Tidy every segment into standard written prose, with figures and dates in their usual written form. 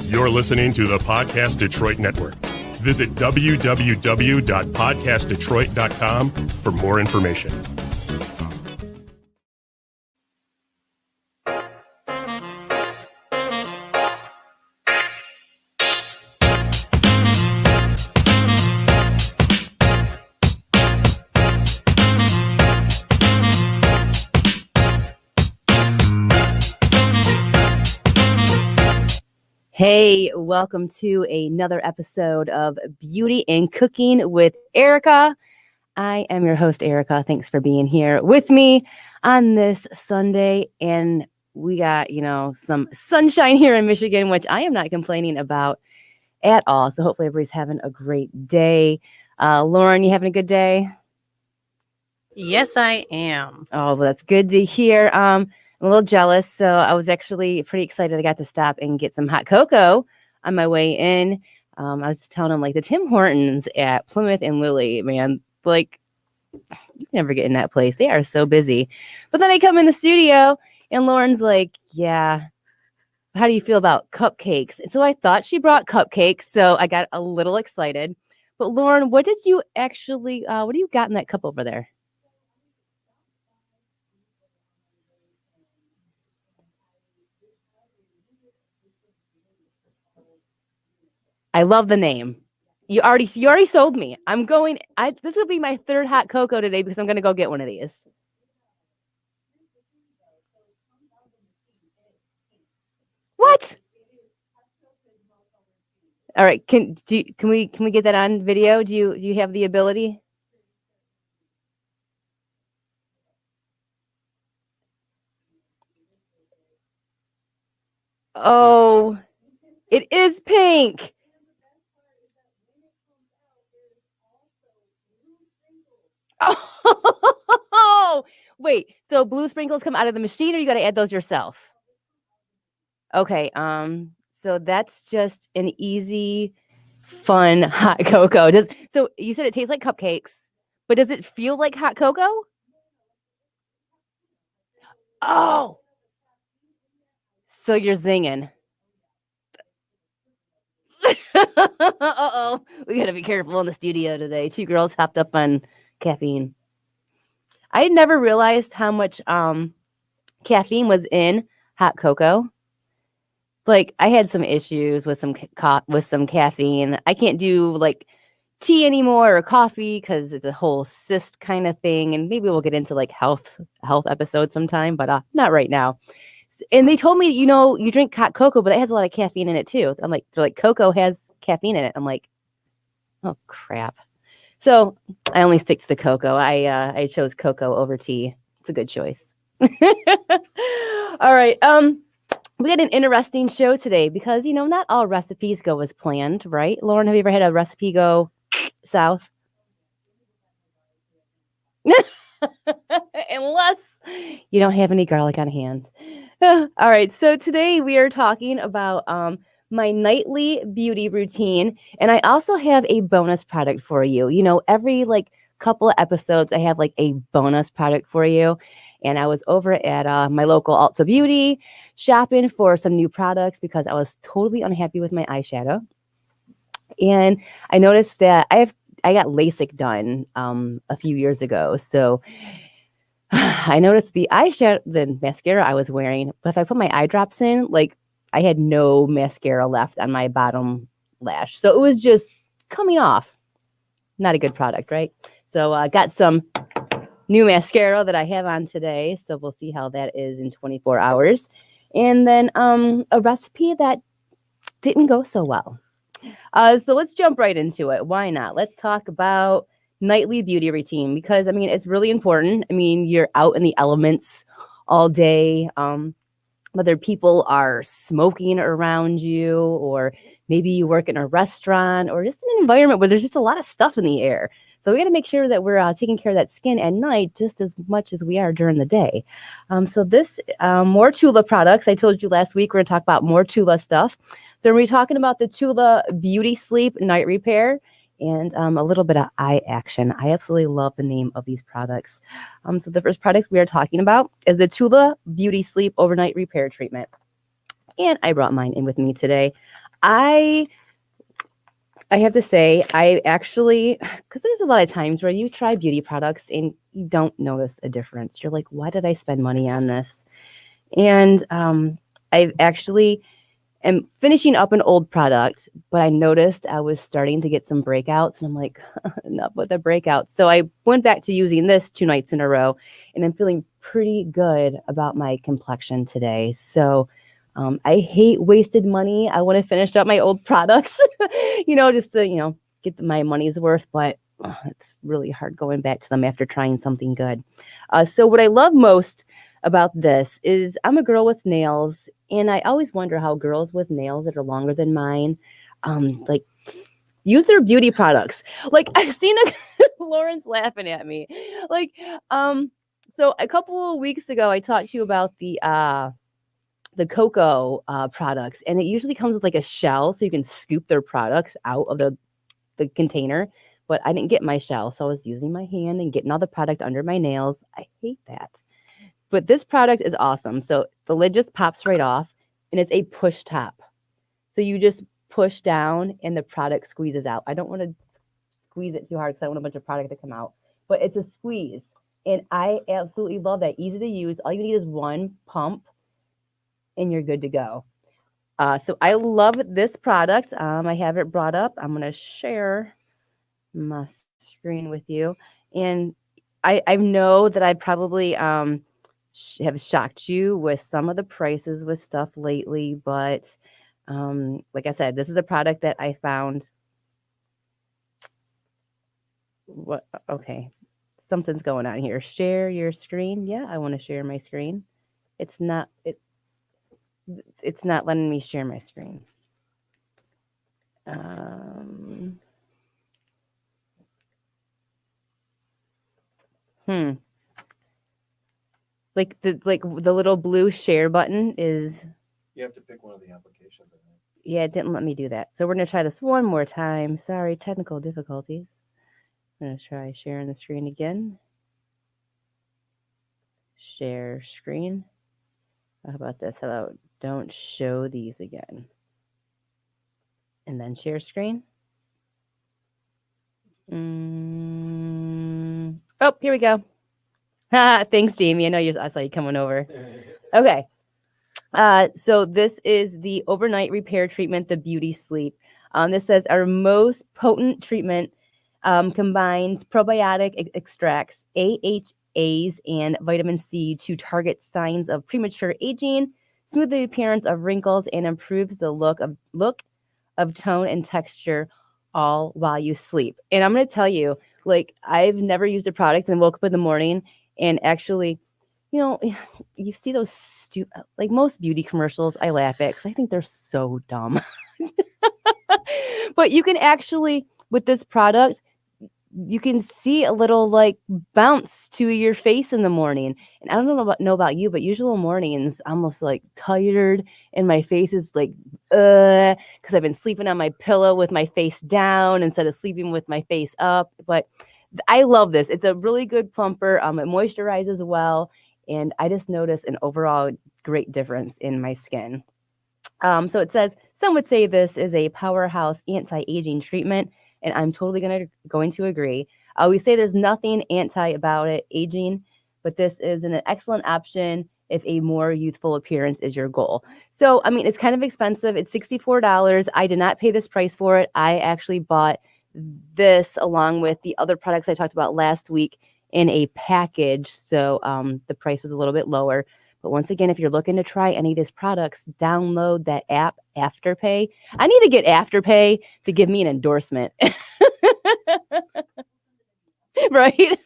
You're listening to the Podcast Detroit Network. Visit www.podcastdetroit.com for more information. Hey, welcome to another episode of Beauty and Cooking with Aricka. I am your host, Aricka. Thanks for being here with me on this Sunday. And we got, some sunshine here in Michigan, which I am not complaining about at all. So hopefully everybody's having a great day. Lauren, you having a good day? Yes, I am. Oh, well, that's good to hear. I'm a little jealous, so I was actually pretty excited. I got to stop and get some hot cocoa on my way in. I was just telling them, the Tim Hortons at Plymouth and Lilly, man, you never get in that place. They are so busy. But then I come in the studio, and Lauren's like, yeah, how do you feel about cupcakes? And so I thought she brought cupcakes, so I got a little excited. But Lauren, what do you got in that cup over there? I love the name. You already sold me. This will be my third hot cocoa today because I'm going to go get one of these. What? All right. Can we get that on video? Do you have the ability? Oh, it is pink. Oh, wait. So blue sprinkles come out of the machine, or you got to add those yourself? Okay. So that's just an easy, fun hot cocoa. So you said it tastes like cupcakes, but does it feel like hot cocoa? Oh, so you're zinging. Uh-oh. We got to be careful in the studio today. Two girls hopped up on caffeine. I had never realized how much caffeine was in hot cocoa. I had some issues with some caffeine. I can't do tea anymore or coffee because it's a whole cyst kind of thing. And maybe we'll get into health episodes sometime, but not right now. And they told me, you drink hot cocoa, but it has a lot of caffeine in it too. I'm like, they're like, cocoa has caffeine in it. I'm like, oh crap. So I only stick to the cocoa. I chose cocoa over tea. It's a good choice. All right. We had an interesting show today because, not all recipes go as planned, right? Lauren, have you ever had a recipe go south? Unless you don't have any garlic on hand. All right. So today we are talking about my nightly beauty routine. And I also have a bonus product for you. Every couple of episodes, I have a bonus product for you. And I was over at my local Ulta Beauty shopping for some new products because I was totally unhappy with my eyeshadow. And I noticed that I got LASIK done a few years ago. So I noticed the mascara I was wearing, but if I put my eye drops in, I had no mascara left on my bottom lash. So it was just coming off. Not a good product, right? So I got some new mascara that I have on today. So we'll see how that is in 24 hours. And then a recipe that didn't go so well. So let's jump right into it. Why not? Let's talk about nightly beauty routine because, it's really important. You're out in the elements all day. Whether people are smoking around you or maybe you work in a restaurant or just an environment where there's just a lot of stuff in the air. So we got to make sure that we're taking care of that skin at night just as much as we are during the day. So this, more Tula products. I told you last week we're going to talk about more Tula stuff. So we're talking about the Tula Beauty Sleep Night Repair and a little bit of eye action. I absolutely love the name of these products. So the first product we are talking about is the Tula Beauty Sleep Overnight Repair Treatment. And I brought mine in with me today. I have to say, I actually, because there's a lot of times where you try beauty products and you don't notice a difference. You're like, why did I spend money on this? And I actually am finishing up an old product, but I noticed I was starting to get some breakouts, and I'm like, enough with the breakouts. So I went back to using this 2 nights in a row, and I'm feeling pretty good about my complexion today. So I hate wasted money. I want to finish up my old products, just to, get my money's worth, but it's really hard going back to them after trying something good. So what I love most about this is I'm a girl with nails, and I always wonder how girls with nails that are longer than mine, like use their beauty products. Like I've seen Lauren's laughing at me. Like, so a couple of weeks ago, I talked to you about the cocoa products, and it usually comes with like a shell, so you can scoop their products out of the container. But I didn't get my shell, so I was using my hand and getting all the product under my nails. I hate that. But this product is awesome. So the lid just pops right off, and it's a push top. So you just push down and the product squeezes out. I don't want to squeeze it too hard because I want a bunch of product to come out. But it's a squeeze. And I absolutely love that. Easy to use. All you need is one pump and you're good to go. So I love this product. I have it brought up. I'm going to share my screen with you. And I know that I probably have shocked you with some of the prices with stuff lately, but like I said, this is a product that I found. Okay, something's going on here. Share your screen. Yeah, I want to share my screen. It's not letting me share my screen. Like the little blue share button is. You have to pick one of the applications, I think. Yeah, it didn't let me do that. So we're going to try this one more time. Sorry, technical difficulties. I'm going to try sharing the screen again. Share screen. How about this? Hello. Don't show these again. And then share screen. Oh, here we go. Thanks, Jamie. I saw you coming over. Okay. So this is the overnight repair treatment, the beauty sleep. This says our most potent treatment combines probiotic extracts, AHAs, and vitamin C to target signs of premature aging, smooth the appearance of wrinkles, and improves the look of tone and texture, all while you sleep. And I'm going to tell you, like, I've never used a product and woke up in the morning and actually, you see those like most beauty commercials, I laugh at because I think they're so dumb. But you can actually, with this product, you can see a little like bounce to your face in the morning. And I don't know about you, but usual mornings, I'm almost like tired and my face is like, because I've been sleeping on my pillow with my face down instead of sleeping with my face up. But I love this. It's a really good plumper. It moisturizes well. And I just noticed an overall great difference in my skin. So it says, some would say this is a powerhouse anti-aging treatment, and I'm totally going to agree. We say there's nothing anti about it, aging, but this is an excellent option if a more youthful appearance is your goal. So, I mean, it's kind of expensive. It's $64. I did not pay this price for it. I actually bought this along with the other products I talked about last week in a package. So the price was a little bit lower. But once again, if you're looking to try any of these products, download that app, Afterpay. I need to get Afterpay to give me an endorsement. Right?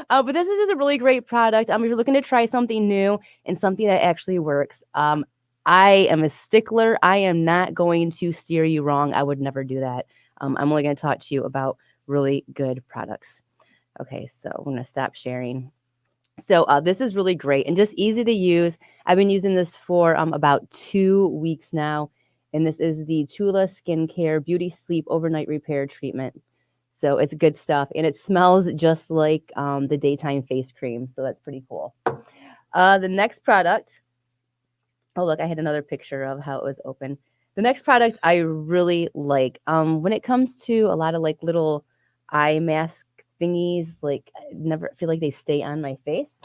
But this is just a really great product. If you're looking to try something new and something that actually works, I am a stickler. I am not going to steer you wrong. I would never do that. I'm only going to talk to you about really good products. Okay, so I'm going to stop sharing. So this is really great and just easy to use. I've been using this for about 2 weeks now. And this is the Tula Skincare Beauty Sleep Overnight Repair Treatment. So it's good stuff. And it smells just like the daytime face cream. So that's pretty cool. The next product. Oh, look, I had another picture of how it was open. The next product I really like. When it comes to a lot of like little eye mask thingies, like I never feel like they stay on my face.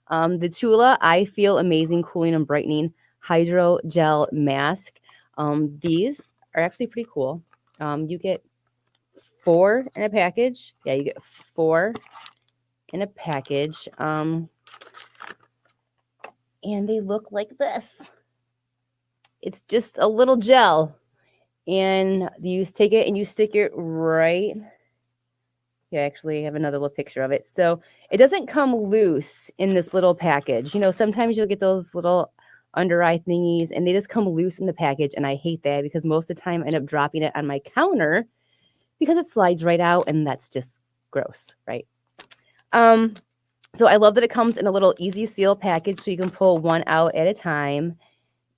The Tula I Feel Amazing Cooling and Brightening Hydro Gel Mask. These are actually pretty cool. You get 4 in a package. Yeah, you get 4 in a package. And they look like this. It's just a little gel. And you take it and you stick it right. Yeah, actually, I have another little picture of it. So it doesn't come loose in this little package. You know, sometimes you'll get those little under eye thingies and they just come loose in the package. And I hate that because most of the time I end up dropping it on my counter because it slides right out and that's just gross, right? So I love that it comes in a little easy seal package so you can pull one out at a time.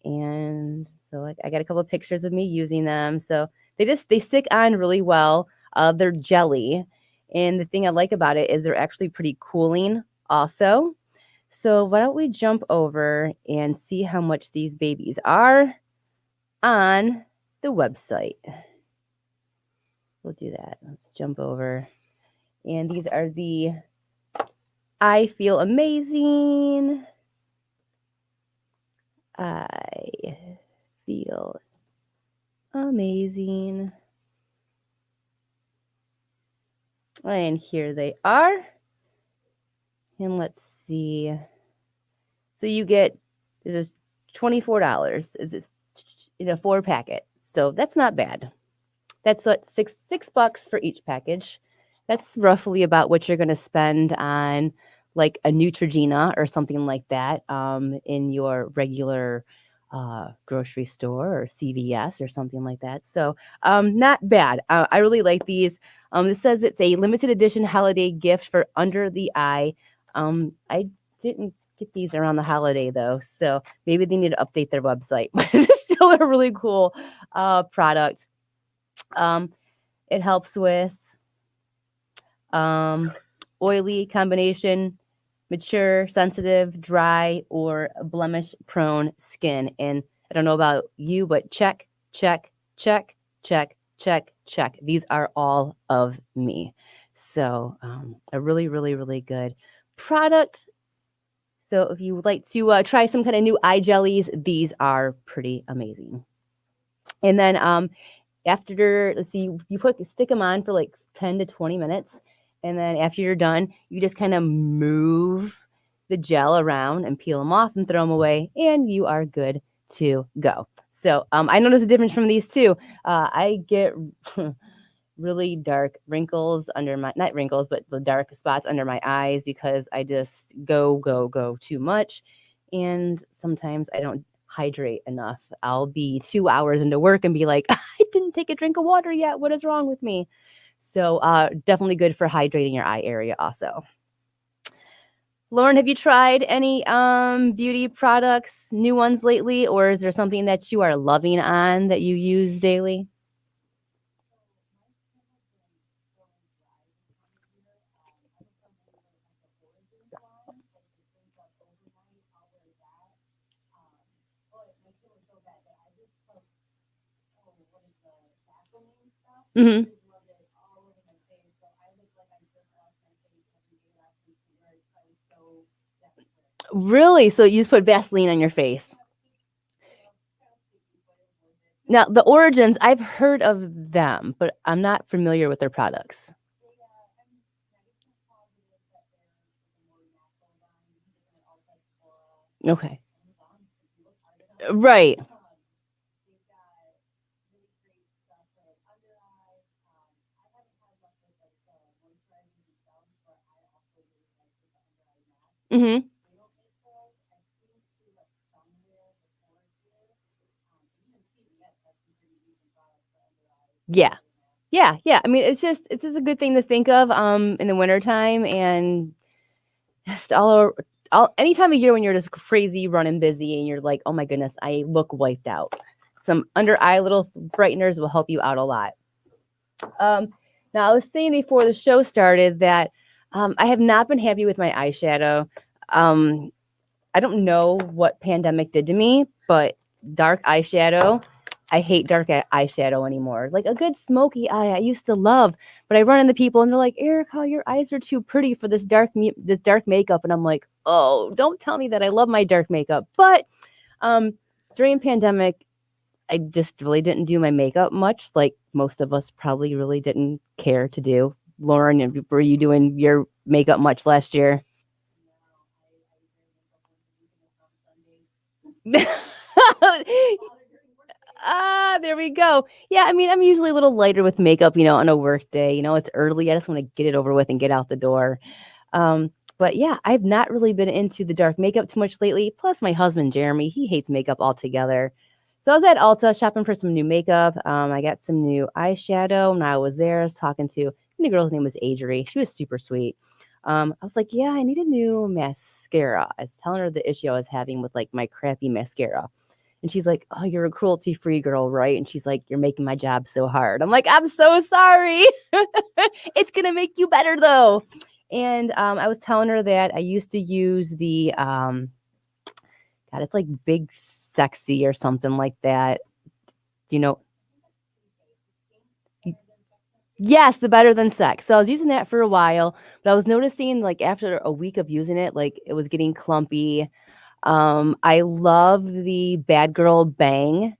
And so I got a couple of pictures of me using them. So they stick on really well. They're jelly. And the thing I like about it is they're actually pretty cooling also. So why don't we jump over and see how much these babies are on the website. We'll do that. Let's jump over. And these are the I Feel Amazing. I Feel Amazing. And here they are. And let's see. So you get, this is $24 is it in a 4 packet. So that's not bad. That's what $6 for each package. That's roughly about what you're going to spend on like a Neutrogena or something like that in your regular grocery store or CVS or something like that. So not bad. I really like these. This says it's a limited edition holiday gift for under the eye. I didn't get these around the holiday though, so maybe they need to update their website. But it's still a really cool product. It helps with oily combination, mature, sensitive, dry, or blemish-prone skin. And I don't know about you, but check, check, check, check, check, check. These are all of me. So a really, really, really good product. So if you would like to try some kind of new eye jellies, these are pretty amazing. And then after, let's see, you stick them on for like 10 to 20 minutes. And then after you're done, you just kind of move the gel around and peel them off and throw them away. And you are good to go. So I noticed a difference from these too. I get really dark wrinkles under my, not wrinkles, but the dark spots under my eyes because I just go too much. And sometimes I don't hydrate enough. I'll be 2 hours into work and be like, I didn't take a drink of water yet. What is wrong with me? So definitely good for hydrating your eye area also. Lauren, have you tried any beauty products, new ones lately, or is there something that you are loving on that you use daily? Mm-hmm. Really? So you just put Vaseline on your face? Now, the Origins, I've heard of them, but I'm not familiar with their products. Okay. Right. Mm-hmm. Yeah. Yeah. I mean, it's just a good thing to think of in the wintertime and just all any time of year when you're just crazy running busy and you're like, oh my goodness, I look wiped out. Some under eye little brighteners will help you out a lot. Now I was saying before the show started that I have not been happy with my eyeshadow. I don't know what pandemic did to me, but dark eyeshadow I hate dark eyeshadow anymore. Like a good smoky eye I used to love, but I run into people and they're like, Aricka, your eyes are too pretty for this dark makeup. And I'm like, oh, don't tell me that. I love my dark makeup. But during pandemic, I just really didn't do my makeup much. Like most of us probably really didn't care to do. Lauren, were you doing your makeup much last year? There we go. Yeah, I mean, I'm usually a little lighter with makeup, on a work day. It's early. I just want to get it over with and get out the door. But yeah, I've not really been into the dark makeup too much lately. Plus, my husband, Jeremy, he hates makeup altogether. So I was at Ulta shopping for some new makeup. I got some new eyeshadow. And I was there, I was talking to, the girl's name was Adri. She was super sweet. I was like, yeah, I need a new mascara. I was telling her the issue I was having with like my crappy mascara. And she's like, oh, you're a cruelty-free girl, right? And she's like, you're making my job so hard. I'm like, I'm so sorry. It's going to make you better, though. And I was telling her that I used to use the, God, it's like Big Sexy or something like that. Do you know? Yes, the Better Than Sex. So I was using that for a while, but I was noticing like after a week of using it, like it was getting clumpy. I love the Bad Girl Bang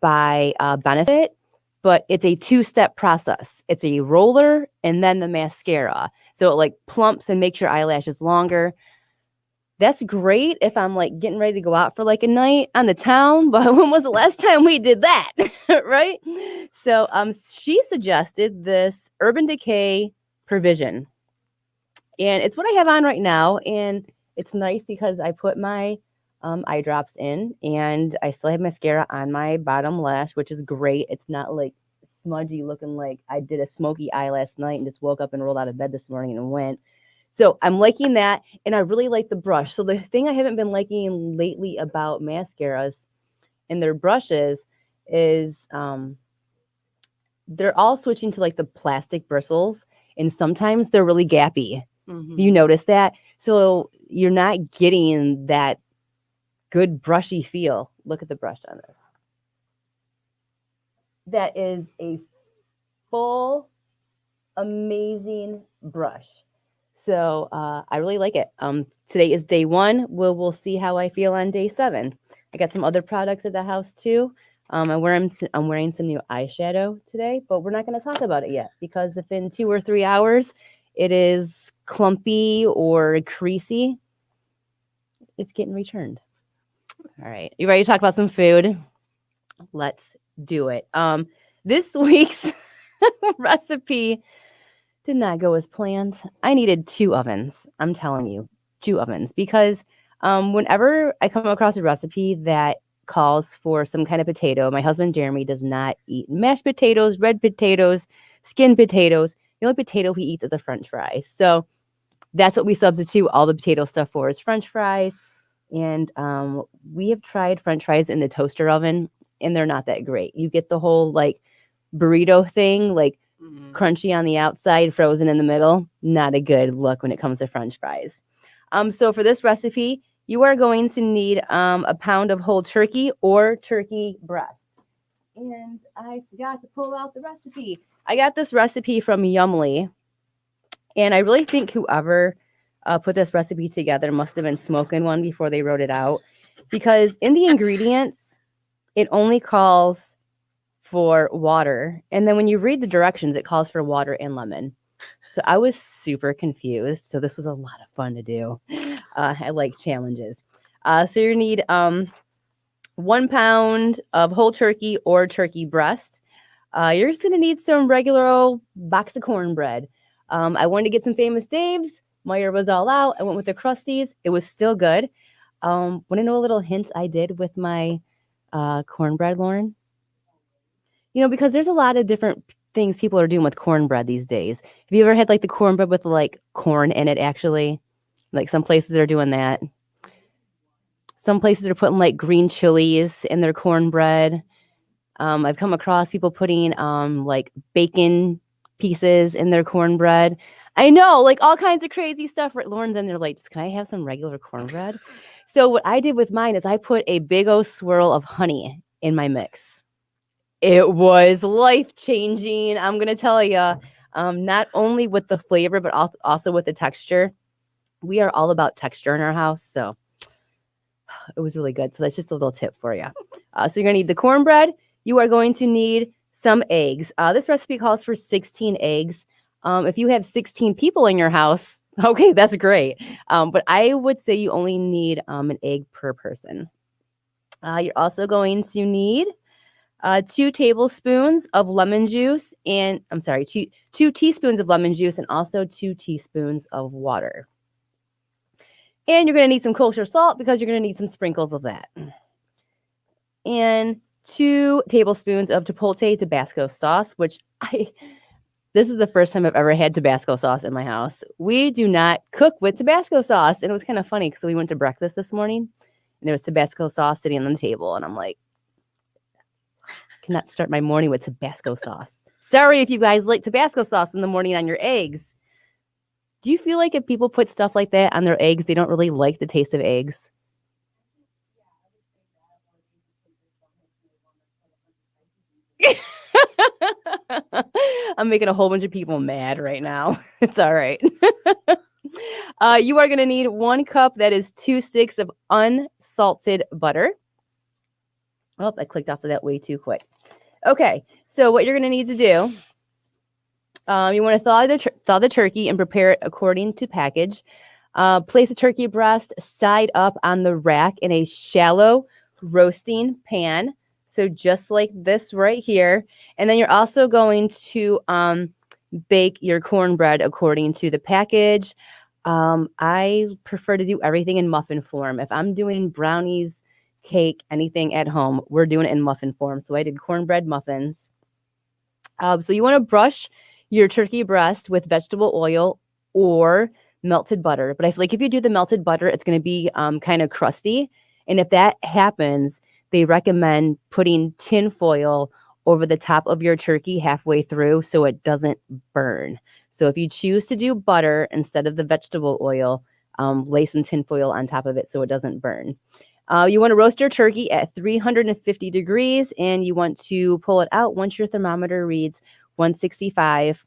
by Benefit, but it's a 2-step process. It's a roller and then the mascara. So it like plumps and makes your eyelashes longer. That's great if I'm like getting ready to go out for like a night on the town, but when was the last time we did that? Right? So she suggested this Urban Decay Provision. And it's what I have on right now. And it's nice because I put my eye drops in and I still have mascara on my bottom lash, which is great. It's not like smudgy looking like I did a smoky eye last night and just woke up and rolled out of bed this morning and went. So I'm liking that. And I really like the brush. So the thing I haven't been liking lately about mascaras and their brushes is they're all switching to like the plastic bristles. And sometimes they're really gappy. Mm-hmm. You notice that? So you're not getting that good brushy feel. Look at the brush on this. That is a full, amazing brush. So I really like it. Today is day 1. We'll see how I feel on day 7. I got some other products at the house too. I'm wearing some new eyeshadow today, but we're not going to talk about it yet because if in 2 or 3 hours it is clumpy or creasy, it's getting returned. All right. You ready to talk about some food? Let's do it. This week's recipe did not go as planned. I needed 2 ovens. I'm telling you, 2 ovens, because whenever I come across a recipe that calls for some kind of potato, my husband Jeremy does not eat mashed potatoes, red potatoes, skinned potatoes. The only potato he eats is a French fry. So that's what we substitute all the potato stuff for is French fries. And we have tried French fries in the toaster oven, and they're not that great. You get the whole like burrito thing, like crunchy on the outside, frozen in the middle. Not a good look when it comes to French fries. So for this recipe, you are going to need a pound of whole turkey or turkey breast. And I forgot to pull out the recipe. I got this recipe from Yumly. And I really think whoever put this recipe together must have been smoking one before they wrote it out. Because in the ingredients, it only calls for water. And then when you read the directions, it calls for water and lemon. So I was super confused. So this was a lot of fun to do. I like challenges. So you need 1 pound of whole turkey or turkey breast. You're just going to need some regular old box of cornbread. I wanted to get some Famous Dave's. Meyer was all out. I went with the Krusties. It was still good. Want to know a little hint I did with my cornbread, Lauren? Because there's a lot of different things people are doing with cornbread these days. Have you ever had like the cornbread with like corn in it, actually? Like some places are doing that. Some places are putting like green chilies in their cornbread. I've come across people putting like bacon pieces in their cornbread. I know, like all kinds of crazy stuff. Lauren's in there like, just, can I have some regular cornbread? So what I did with mine is I put a big old swirl of honey in my mix. It was life-changing. I'm going to tell you, not only with the flavor, but also with the texture. We are all about texture in our house, so it was really good. So that's just a little tip for you. So you're going to need the cornbread. You are going to need some eggs. This recipe calls for 16 eggs. If you have 16 people in your house, okay, that's great. But I would say you only need an egg per person. You're also going to need 2 tablespoons of lemon juice and two teaspoons of lemon juice and also 2 teaspoons of water. And you're going to need some kosher salt because you're going to need some sprinkles of that. And 2 tablespoons of Chipotle Tabasco sauce, which this is the first time I've ever had Tabasco sauce in my house. We do not cook with Tabasco sauce. And it was kind of funny because we went to breakfast this morning and there was Tabasco sauce sitting on the table. And I'm like, I cannot start my morning with Tabasco sauce. Sorry if you guys like Tabasco sauce in the morning on your eggs. Do you feel like if people put stuff like that on their eggs, they don't really like the taste of eggs? I'm making a whole bunch of people mad right now. It's all right. You are going to need 1 cup, that is 2 sticks of unsalted butter. Oh, I clicked off of that way too quick. Okay, so what you're going to need to do, you want to thaw the turkey and prepare it according to package. Place the turkey breast side up on the rack in a shallow roasting pan. So just like this right here. And then you're also going to bake your cornbread according to the package. I prefer to do everything in muffin form. If I'm doing brownies, cake, anything at home, we're doing it in muffin form. So I did cornbread muffins. So you want to brush your turkey breast with vegetable oil or melted butter. But I feel like if you do the melted butter, it's going to be kind of crusty. And if that happens, they recommend putting tin foil over the top of your turkey halfway through so it doesn't burn. So if you choose to do butter instead of the vegetable oil, lay some tin foil on top of it so it doesn't burn. You want to roast your turkey at 350 degrees, and you want to pull it out once your thermometer reads 165,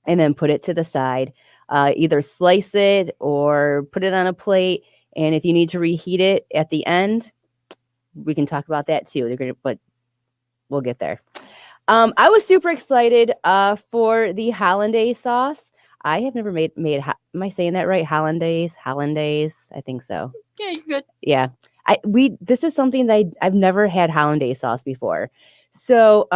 and then put it to the side. Either slice it or put it on a plate, and if you need to reheat it at the end, we can talk about that too. But we'll get there. I was super excited for the hollandaise sauce. I have never made. Am I saying that right? Hollandaise. I think so. Yeah, you're good. Yeah. This is something that I've never had hollandaise sauce before. So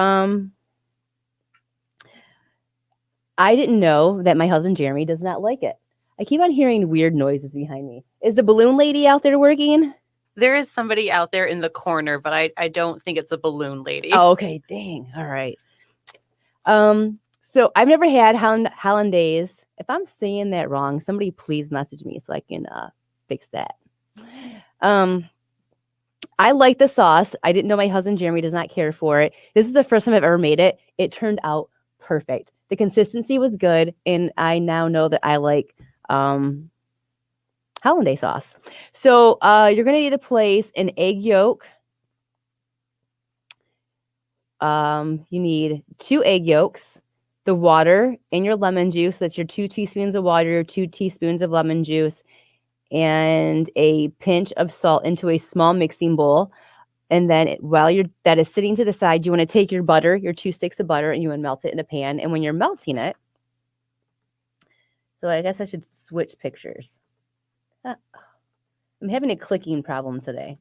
I didn't know that my husband Jeremy does not like it. I keep on hearing weird noises behind me. Is the balloon lady out there working? There is somebody out there in the corner, but I don't think it's a balloon lady. Oh, okay. Dang. All right. So I've never had hollandaise. If I'm saying that wrong, somebody please message me so I can fix that. I like the sauce. I didn't know my husband Jeremy does not care for it. This is the first time I've ever made it. It turned out perfect. The consistency was good, and I now know that I like hollandaise sauce. So you're going to need to place an egg yolk. You need 2 egg yolks, the water, and your lemon juice. That's your 2 teaspoons of water, 2 teaspoons of lemon juice, and a pinch of salt into a small mixing bowl. And then while that is sitting to the side, you want to take your butter, your 2 sticks of butter, and you want to melt it in a pan. And when you're melting it, so I guess I should switch pictures. I'm having a clicking problem today.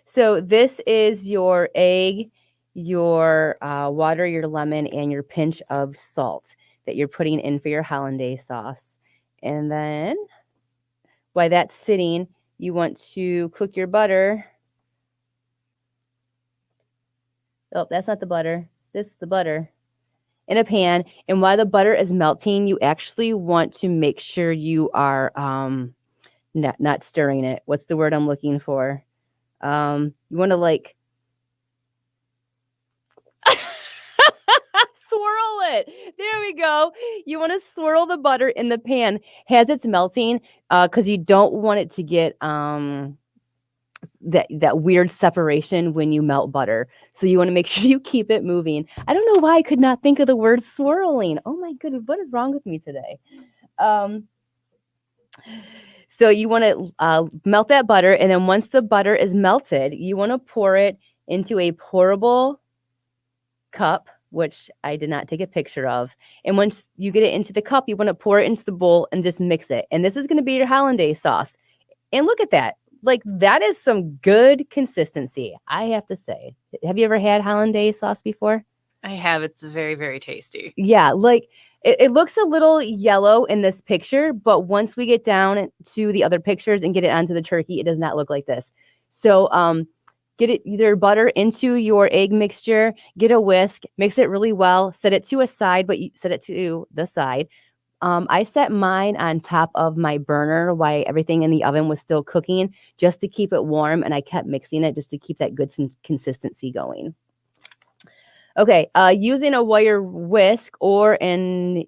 So this is your egg, your water, your lemon, and your pinch of salt that you're putting in for your hollandaise sauce. And then while that's sitting, you want to cook your butter. Oh, that's not the butter. This is the butter in a pan. And while the butter is melting, you actually want to make sure you are not stirring it. What's the word I'm looking for? You want to like swirl it. There we go. You want to swirl the butter in the pan as it's melting because you don't want it to get that weird separation when you melt butter. So you want to make sure you keep it moving. I don't know why I could not think of the word swirling. Oh my goodness, what is wrong with me today? So you want to melt that butter, and then once the butter is melted, you want to pour it into a pourable cup, which I did not take a picture of. And once you get it into the cup, you want to pour it into the bowl and just mix it. And this is going to be your hollandaise sauce. And look at that. Like, that is some good consistency, I have to say. Have you ever had hollandaise sauce before? I have. It's very, very tasty. Yeah, like it looks a little yellow in this picture, but once we get down to the other pictures and get it onto the turkey, it does not look like this. So get it either butter into your egg mixture, get a whisk, mix it really well, set it to a side, but you set it to the side. I set mine on top of my burner while everything in the oven was still cooking, just to keep it warm, and I kept mixing it just to keep that good consistency going. Okay, using a wire whisk or a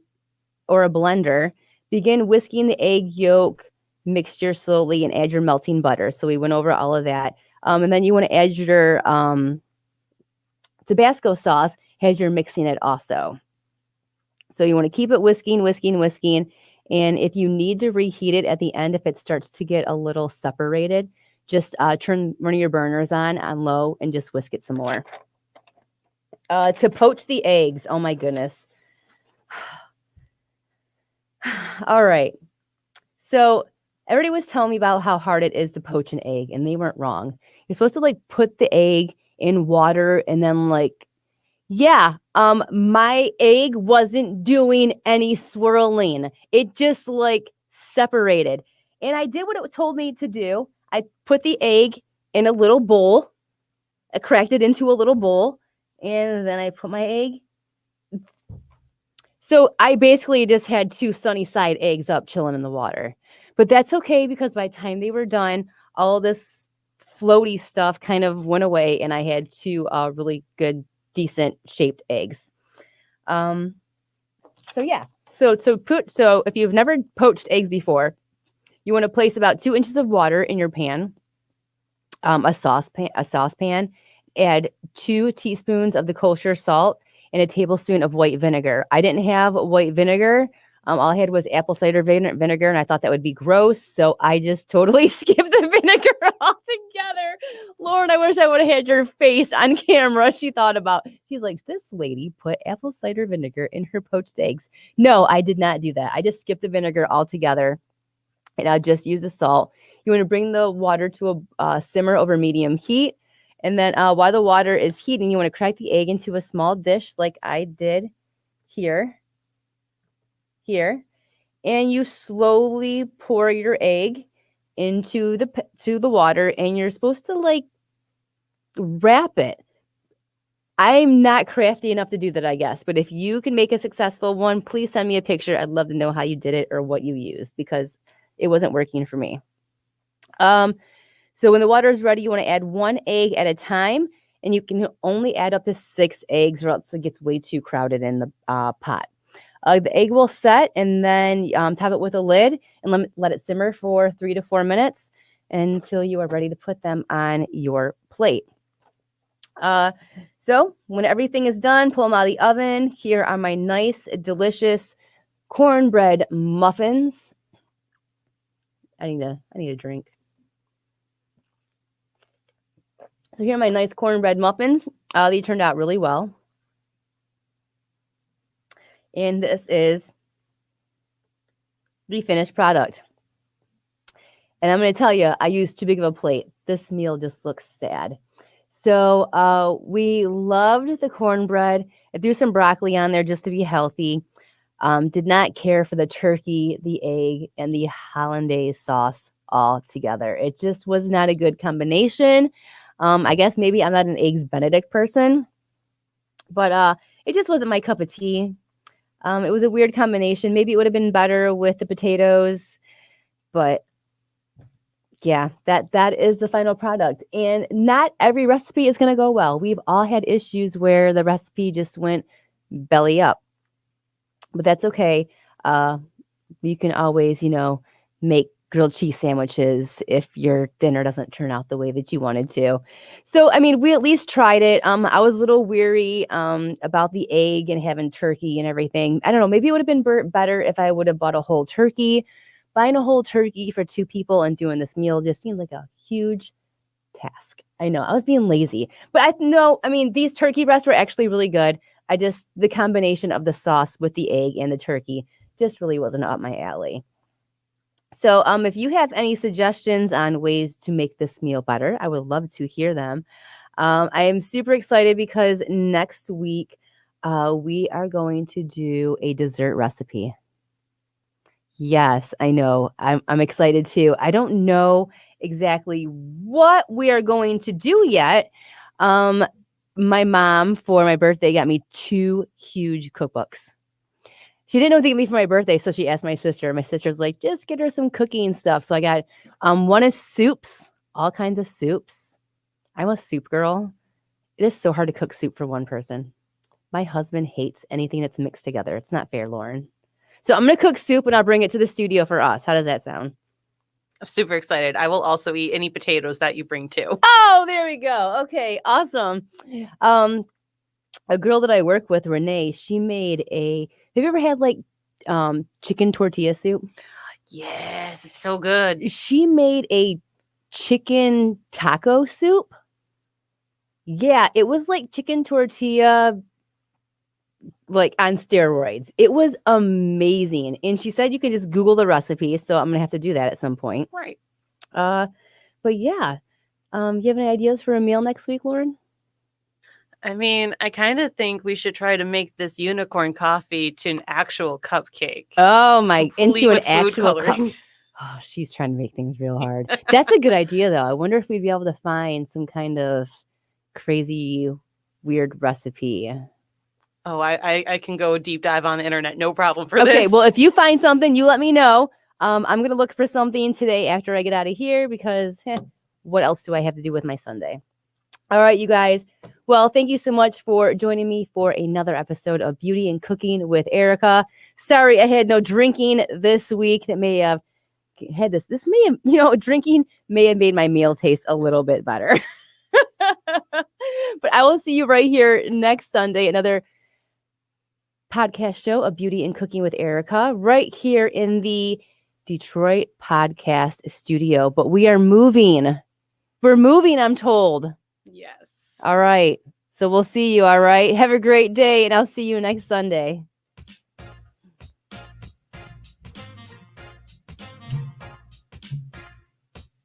blender, begin whisking the egg yolk mixture slowly and add your melting butter. So we went over all of that. And then you want to add your Tabasco sauce as you're mixing it also. So you want to keep it whisking. And if you need to reheat it at the end, if it starts to get a little separated, just turn one of your burners on low and just whisk it some more. To poach the eggs. Oh my goodness. All right. So everybody was telling me about how hard it is to poach an egg, and they weren't wrong. You're supposed to like put the egg in water and then my egg wasn't doing any swirling. It just like separated. And I did what it told me to do. I put the egg in a little bowl. I cracked it into a little bowl. And then I put my egg. So I basically just had 2 sunny side eggs up chilling in the water. But that's okay, because by the time they were done, all this floaty stuff kind of went away, and I had 2 really good, decent shaped eggs. So yeah. So if you've never poached eggs before, you want to place about 2 inches of water in your pan, a saucepan. Add 2 teaspoons of the kosher salt and a tablespoon of white vinegar. I didn't have white vinegar. All I had was apple cider vinegar, and I thought that would be gross, so I just totally skipped the vinegar altogether. Lauren, I wish I would have had your face on camera. She's like, this lady put apple cider vinegar in her poached eggs. No, I did not do that. I just skipped the vinegar altogether, and I just used the salt. You want to bring the water to a simmer over medium heat. And then while the water is heating, you want to crack the egg into a small dish like I did here. And you slowly pour your egg into the water, and you're supposed to like wrap it. I'm not crafty enough to do that, I guess. But if you can make a successful one, please send me a picture. I'd love to know how you did it or what you used, because it wasn't working for me. So when the water is ready, you want to add 1 egg at a time, and you can only add up to 6 eggs, or else it gets way too crowded in the pot. The egg will set, and then top it with a lid and let it simmer for 3 to 4 minutes until you are ready to put them on your plate. So when everything is done, pull them out of the oven. Here are my nice, delicious cornbread muffins. I need a drink. So here are my nice cornbread muffins. They turned out really well. And this is the finished product. And I'm going to tell you, I used too big of a plate. This meal just looks sad. So we loved the cornbread. I threw some broccoli on there just to be healthy. Did not care for the turkey, the egg, and the hollandaise sauce all together. It just was not a good combination. I guess maybe I'm not an Eggs Benedict person, but it just wasn't my cup of tea. It was a weird combination. Maybe it would have been better with the potatoes, but yeah, that is the final product. And not every recipe is going to go well. We've all had issues where the recipe just went belly up, but that's okay. You can always, make grilled cheese sandwiches if your dinner doesn't turn out the way that you wanted to. So, I mean, we at least tried it. I was a little weary about the egg and having turkey and everything. I don't know. Maybe it would have been better if I would have bought a whole turkey. Buying a whole turkey for 2 people and doing this meal just seemed like a huge task. I know I was being lazy, but I mean, these turkey breasts were actually really good. The combination of the sauce with the egg and the turkey just really wasn't up my alley. So if you have any suggestions on ways to make this meal better, I would love to hear them. I am super excited because next week we are going to do a dessert recipe. Yes, I know. I'm excited too. I don't know exactly what we are going to do yet. My mom for my birthday got me 2 huge cookbooks. She didn't know what to get me for my birthday, so she asked my sister. My sister's like, just get her some cooking stuff. So I got one is soups, all kinds of soups. I'm a soup girl. It is so hard to cook soup for one person. My husband hates anything that's mixed together. It's not fair, Lauren. So I'm going to cook soup and I'll bring it to the studio for us. How does that sound? I'm super excited. I will also eat any potatoes that you bring too. Oh, there we go. Okay, awesome. A girl that I work with, Renee, she made have you ever had like chicken tortilla soup? Yes, it's so good. She made a chicken taco soup. Yeah, it was like chicken tortilla like on steroids. It was amazing. And she said you can just Google the recipe, so I'm gonna have to do that at some point. Right. But yeah. You have any ideas for a meal next week, Lauren? I mean, I kind of think we should try to make this unicorn coffee to an actual cupcake. Oh my, complete into an with food actual cup. coloring. Oh, she's trying to make things real hard. That's a good idea, though. I wonder if we'd be able to find some kind of crazy, weird recipe. Oh, I can go deep dive on the internet. No problem for this. Okay, well, if you find something, you let me know. I'm going to look for something today after I get out of here because what else do I have to do with my Sunday? All right, you guys. Well, thank you so much for joining me for another episode of Beauty and Cooking with Aricka. Sorry I had no drinking this week. That may have had this may have, drinking may have made my meal taste a little bit better. But I will see you right here next Sunday, another podcast show of Beauty and Cooking with Aricka, right here in the Detroit podcast studio. But we are moving. We're moving, I'm told. Yes. All right. So we'll see you. All right. Have a great day, and I'll see you next Sunday.